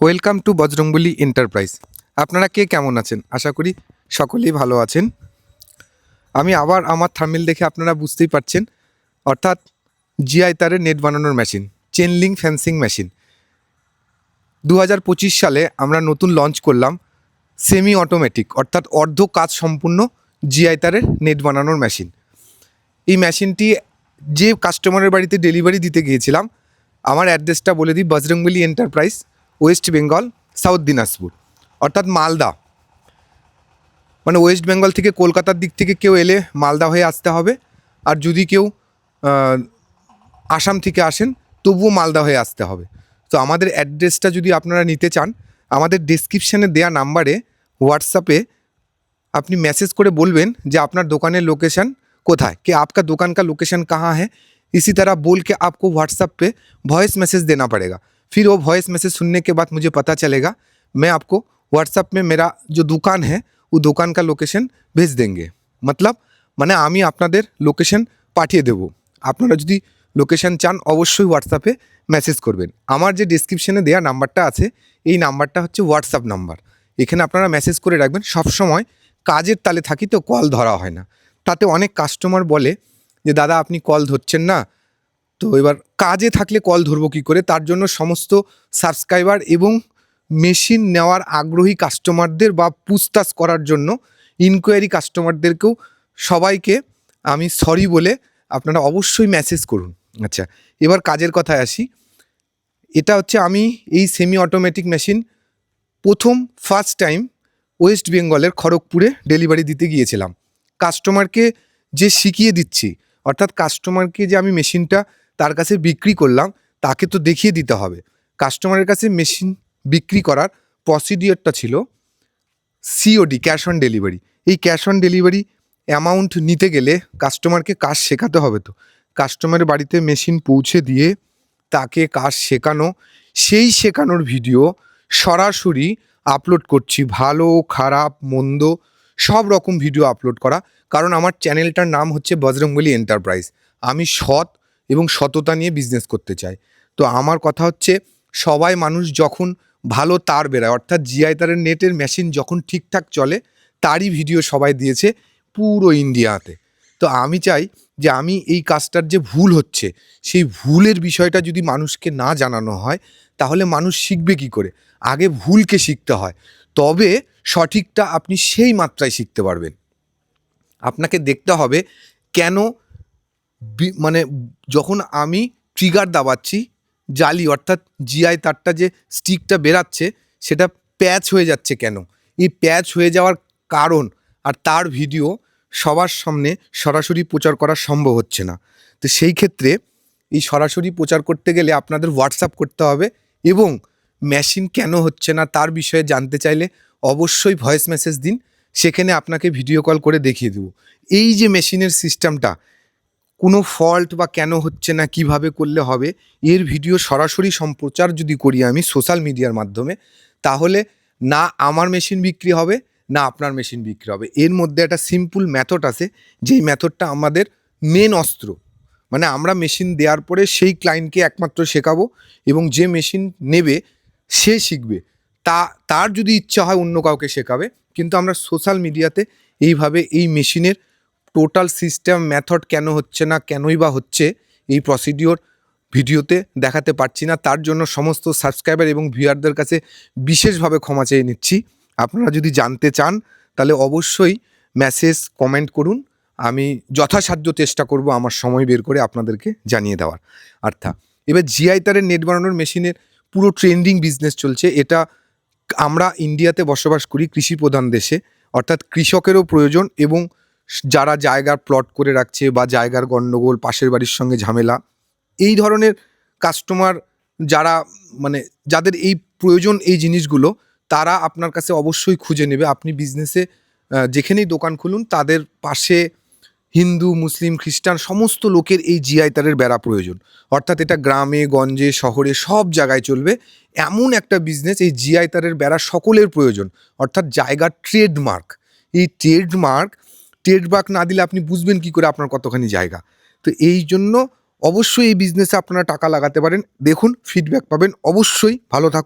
Welcome to Bajrangbali enterprise. আপনারা কে কেমন আছেন? আশা করি সকলেই ভালো আছেন। আমি আবার আমার থাম্বনেল দেখে আপনারা বুঝতেই পারছেন, অর্থাৎ জিআই তারের নেট বানানোর machine, chain link fencing machine 2025 সালে আমরা নতুন লঞ্চ করলাম সেমি অটোমেটিক, অর্থাৎ অর্ধ কাজ সম্পূর্ণ জিআই তারের নেট বানানোর মেশিন। এই মেশিনটি যে কাস্টমারের বাড়িতে ডেলিভারি দিতে গিয়েছিলাম, আমার অ্যাড্রেসটা বলে দিই, Bajrangbali enterprise, West Bengal, south Dinajpur, অর্থাৎ মালদা। মানে ওয়েস্ট বেঙ্গল থেকে কলকাতার দিক থেকে কেউ এলে মালদা হয়ে আসতে হবে, আর যদি কেউ আসাম থেকে আসেন তবুও মালদা হয়ে আসতে হবে। তো আমাদের অ্যাড্রেসটা যদি আপনারা নিতে চান, আমাদের ডেসক্রিপশানে দেওয়া নাম্বারে হোয়াটসঅ্যাপে আপনি मैसेज করে বলবেন যে আপনার দোকানের লোকেশন কোথায়, कि आपका दुकान का लोकेशन कहाँ है। इसी तरह बोल के आपको व्हाट्सएप पे वॉइस मैसेज देना पड़ेगा। फिर वो वॉइस मैसेज सुनने के बाद मुझे पता चलेगा, मैं आपको व्हाट्सएप में मेरा जो दुकान है वो दुकान का लोकेशन भेज देंगे। मतलब মানে আমি আপনাদের লোকেশন পাঠিয়ে দেবো। আপনারা যদি লোকেশন চান অবশ্যই হোয়াটসঅ্যাপে মেসেজ করবেন। আমার যে ডেসক্রিপশানে দেওয়া নাম্বারটা আছে, এই নাম্বারটা হচ্ছে হোয়াটসঅ্যাপ নাম্বার। এখানে আপনারা মেসেজ করে রাখবেন। সবসময় কাজের তালে থাকি তো কল ধরা হয় না। তাতে অনেক কাস্টমার বলে যে দাদা আপনি কল ধরছেন না। তো এবার কাজে থাকলে কল ধরবো কী করে? তার জন্য সমস্ত সাবস্ক্রাইবার এবং মেশিন নেওয়ার আগ্রহী কাস্টমারদের বা পুছতাছ করার জন্য ইনকোয়ারি কাস্টমারদেরকেও সবাইকে আমি সরি বলে আপনারা অবশ্যই মেসেজ করুন। আচ্ছা, এবার কাজের কথায় আসি। এটা হচ্ছে আমি এই semi automatic machine first time waste বেঙ্গলের খড়গপুরে ডেলিভারি দিতে গিয়েছিলাম। কাস্টমারকে যে শিখিয়ে দিচ্ছি, অর্থাৎ কাস্টমারকে যে আমি মেশিনটা তার কাছে বিক্রি করলাম, তাকে তো দেখিয়ে দিতে হবে। কাস্টমারের কাছে মেশিন বিক্রি করার প্রসিডিওরটা ছিল সিওডি, ক্যাশ অন ডেলিভারি। এই ক্যাশ অন ডেলিভারি অ্যামাউন্ট নিতে গেলে কাস্টমারকে কাজ শেখাতে হবে। তো কাস্টমারের বাড়িতে মেশিন পৌঁছে দিয়ে তাকে কাজ শেখানো, সেই শেখানোর ভিডিও সরাসরি আপলোড করছি। ভালো খারাপ মন্দ সব রকম ভিডিও আপলোড করা, কারণ আমার চ্যানেলটার নাম হচ্ছে বজরংবলী এন্টারপ্রাইজ। আমি সৎ এবং সততা নিয়ে বিজনেস করতে চাই। তো আমার কথা হচ্ছে, সবাই মানুষ যখন ভালো তার বেরায়, অর্থাৎ জিআই তারের নেটের মেশিন যখন ঠিকঠাক চলে, তারই ভিডিও সবাই দিয়েছে পুরো ইন্ডিয়াতে। তো আমি চাই যে আমি এই কাজটার যে ভুল হচ্ছে, সেই ভুলের বিষয়টা যদি মানুষকে না জানানো হয়, তাহলে মানুষ শিখবে কী করে? আগে ভুলকে শিখতে হয়, তবে সঠিকটা আপনি সেই মাত্রায় শিখতে পারবেন। আপনাকে দেখতে হবে কেন মানে যখন আমি ট্রিগার দাবাচ্ছি, জালি অর্থাৎ জিআই তারটা যে স্টিকটা বেরাচ্ছে সেটা প্যাচ হয়ে যাচ্ছে কেন, এই প্যাচ হয়ে যাওয়ার কারণ আর তার ভিডিও সবার সামনে সরাসরি প্রচার করা সম্ভব হচ্ছে না। তো সেই ক্ষেত্রে এই সরাসরি প্রচার করতে গেলে আপনাদের হোয়াটসঅ্যাপ করতে হবে, এবং মেশিন কেন হচ্ছে না তার বিষয়ে জানতে চাইলে অবশ্যই ভয়েস মেসেজ দিন, সেখানে আপনাকে ভিডিও কল করে দেখিয়ে দেবো। এই যে মেশিনের সিস্টেমটা, কোনো ফল্ট বা কেন হচ্ছে না, কিভাবে করলে হবে, এর ভিডিও সরাসরি সম্প্রচার যদি করি আমি সোশ্যাল মিডিয়ার মাধ্যমে, তাহলে না আমার মেশিন বিক্রি হবে না আপনার মেশিন বিক্রি হবে। এর মধ্যে একটা সিম্পল মেথড আছে, যেই মেথডটা আমাদের মেন অস্ত্র। মানে আমরা মেশিন দেওয়ার পরে সেই ক্লায়েন্টকে একমাত্র শেখাবো, এবং যে মেশিন নেবে সে শিখবে। তার যদি ইচ্ছা হয় অন্য কাউকে শেখাবে, কিন্তু আমরা সোশ্যাল মিডিয়াতে এইভাবে এই মেশিনের টোটাল সিস্টেম মেথড কেন হচ্ছে না, কেনই বা হচ্ছে, এই প্রসিডিওর ভিডিওতে দেখাতে পারছি না। তার জন্য সমস্ত সাবস্ক্রাইবার এবং ভিউয়ারদের কাছে বিশেষভাবে ক্ষমা চেয়ে নিচ্ছি। আপনারা যদি জানতে চান তাহলে অবশ্যই মেসেজ কমেন্ট করুন, আমি যথাসাধ্য চেষ্টা করব আমার সময় বের করে আপনাদেরকে জানিয়ে দেওয়ার। অর্থাৎ এবার জিআই তারের নেট বানানোর মেশিনের পুরো ট্রেন্ডিং বিজনেস চলছে। এটা আমরা ইন্ডিয়াতে বসবাস করি, কৃষি প্রধান দেশে, অর্থাৎ কৃষকেরও প্রয়োজন, এবং যারা জায়গার প্লট করে রাখছে বা জায়গার গণ্ডগোল, পাশের বাড়ির সঙ্গে ঝামেলা, এই ধরনের কাস্টমার যারা মানে যাদের এই প্রয়োজন এই জিনিসগুলো, তারা আপনার কাছে অবশ্যই খুঁজে নেবে। আপনি বিজনেসে যেখানেই দোকান খুলুন, তাদের পাশে হিন্দু, মুসলিম, খ্রিস্টান সমস্ত লোকের এই জিআই তারের বেড়া প্রয়োজন। অর্থাৎ এটা গ্রামে গঞ্জে শহরে সব জায়গায় চলবে এমন একটা বিজনেস। এই জিআই তারের বেড়া সকলের প্রয়োজন, অর্থাৎ জায়গার ট্রেডমার্ক। এই ট্রেডমার্ক না দিলে আপনি বুঝবেন কী করে আপনার কতখানি জায়গা। তো এই জন্য অবশ্যই এই বিজনেসে আপনারা টাকা লাগাতে পারেন। দেখুন, ফিডব্যাক পাবেন। অবশ্যই ভালো থাকুন।